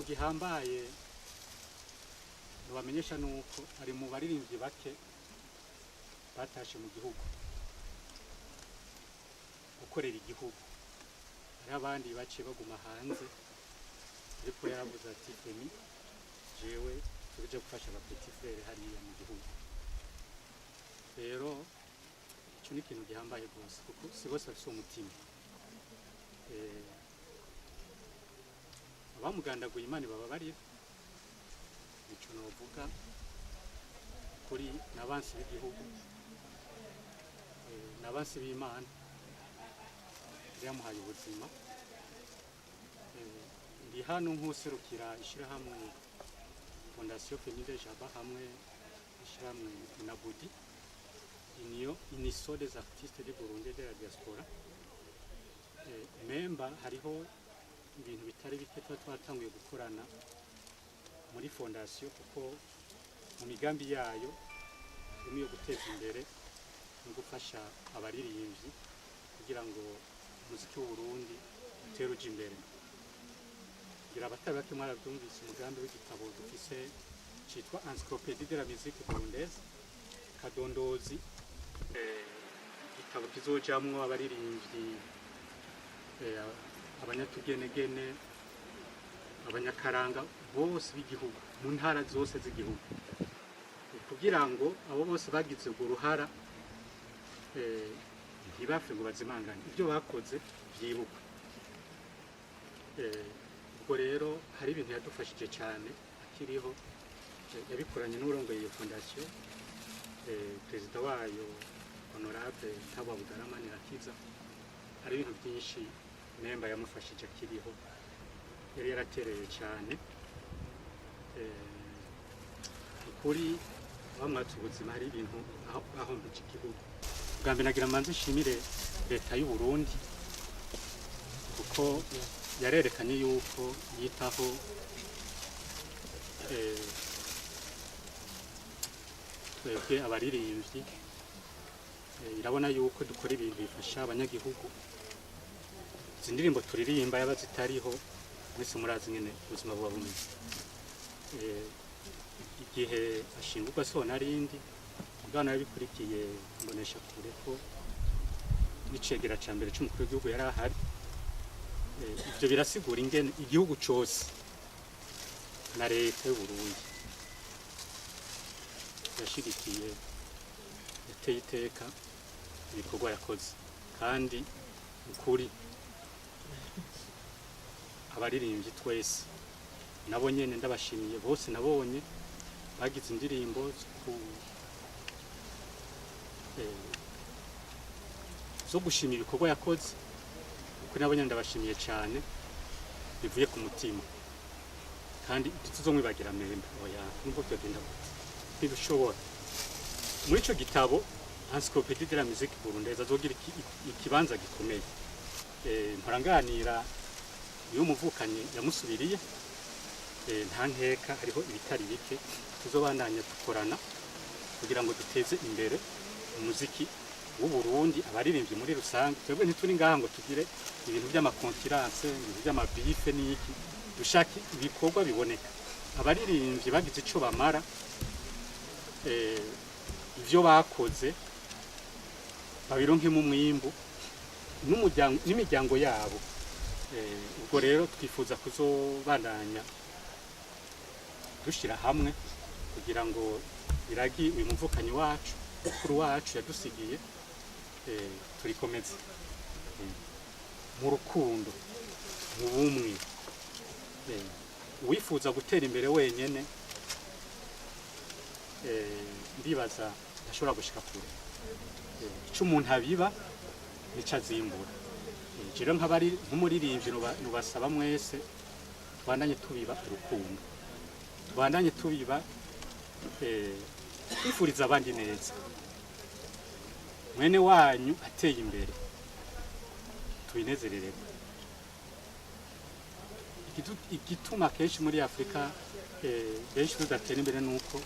ikintu gihambaye nubamenyesha nuko ari mu baririmbyi bake batashe mu gihugu gukorera igihugu, hari abandi baciye baguma hanze, ariko yaravuze ati emi jewe tuje gufasha aba petit frere hariya mu gihugu. Rero icyo ni ikintu gihambaye rwose kuko si bose bafise umutima. Abamugandaguye Imana baba bariho, icyo novuga kuri n'abansi b'igihugu, n'abansi b'Imana yamuhaye ubuzima. Ndi hano nk'userukira ishyirahamwe Fondation Femide Jaba hamwe ishyirahamwe Unabudi, Union des artistes du Burundi de la diaspora. Memba hariho ibintu bitari bike twatanguye gukorana muri fondation, kuko mu migambi yayo harimo yo guteza imbere no gufasha abaririmbyi kugira ngo umuziki w'u Burundi utere uje imbere. Kugira abatari bake mwarabyumvise umugambi w'igitabo dufise cyitwa Encyclopédie de la musique burundaise, kadondozi, igitabo kizojamwo abaririmbyi, abanyatugenegene, abanyakaranga bose b'igihugu mu ntara zose z'igihugu, kugira ngo abo bose bagize urwo ruhara ntibapfe ngo bazimangane, ibyo bakoze byibukwe. Ubwo rero hari ibintu yadufashije cyane akiriho, yabikoranye n'urongoye iyo fondation, perezida wayo honorable Tabwa Budaramani Rakiza. Hari ibintu byinshi Memba yamufashije akiriho, yari yaratereye cyane. Ukuri bamwatse ubuzima, hari ibintu aho mu gihugu. Bwa mbere nagira manzi nshimire leta y'u Burundi kuko yarerekanye yuko yitaho twebwe abaririmbyi, irabona yuko dukora ibintu bifasha abanyagihugu. Izi ndirimbo turirimba yaba zitariho mwese murazi nyene ubuzima buba bumeze. Igihe ashingurwa so narindi ubwana yabikurikiye mbonesha kure ko n'icegera ca mbere c'umukuru w'igihugu yari ahari. Ibyo birasigura ingene igihugu cyose na leta y'u Burundi yashigikiye, yateye iteka ibikorwa yakoze. Kandi ukuri abaririmbyi twese nabo nyene ndabashimiye bose, nabonye bagize indirimbo zo gushimira ibikorwa yakoze, kuko nabo nyene ndabashimiye cyane bivuye ku mutima. Kandi tuzomwibagira Memba oya nubwo byagenda ntibishobora. Muri ico gitabo Encyclopédie de la musique burundaise azogira ikibanza gikomeye. Mparanganira iyo muvukanye yamusubiriye, nta nkeka hariho ibitari bike tuzobandanya dukorana kugira ngo duteze imbere umuziki w'u Burundi, abaririmbyi muri rusange. Twebwe ntituri ngaha ngo tugire ibintu by'amakonferanse, ibintu by'amabife n'iki, dushaka ibikorwa biboneka. Abaririmbyi bagize ico bamara, ivyo bakoze babironkemo umwimbu n'imiryango yabo. Ubwo rero twifuza kuzobandanya dushira hamwe kugira ngo iragi uyu muvukanyi wacu, mukuru wacu yadusigiye, turikomeze mu rukundo, mu bumwe. Uwifuza gutera imbere wenyene ndibaza ashobora gushika kure. Ico umuntu abiba nico azimbura. Jero nk'abari nk'umuririmbyi nubasaba mwese twandanye tubiba urukundo, twandanye tubiba twifuriza abandi neza. Mwene wanyu ateye imbere tubinezerererwe. Igituma kenshi muri Afrika benshi tudatera imbere nuko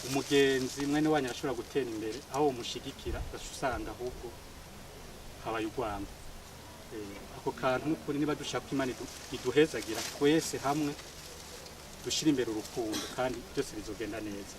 umugenzi mwene wanyu arashobora gutera imbere aho umushigikira, usanga ahubwo habaye urwango. ako kantu n'ukuri niba dushaka ko Imana iduhezagira twese hamwe dushira imbere urukundo kandi byose bizogenda neza.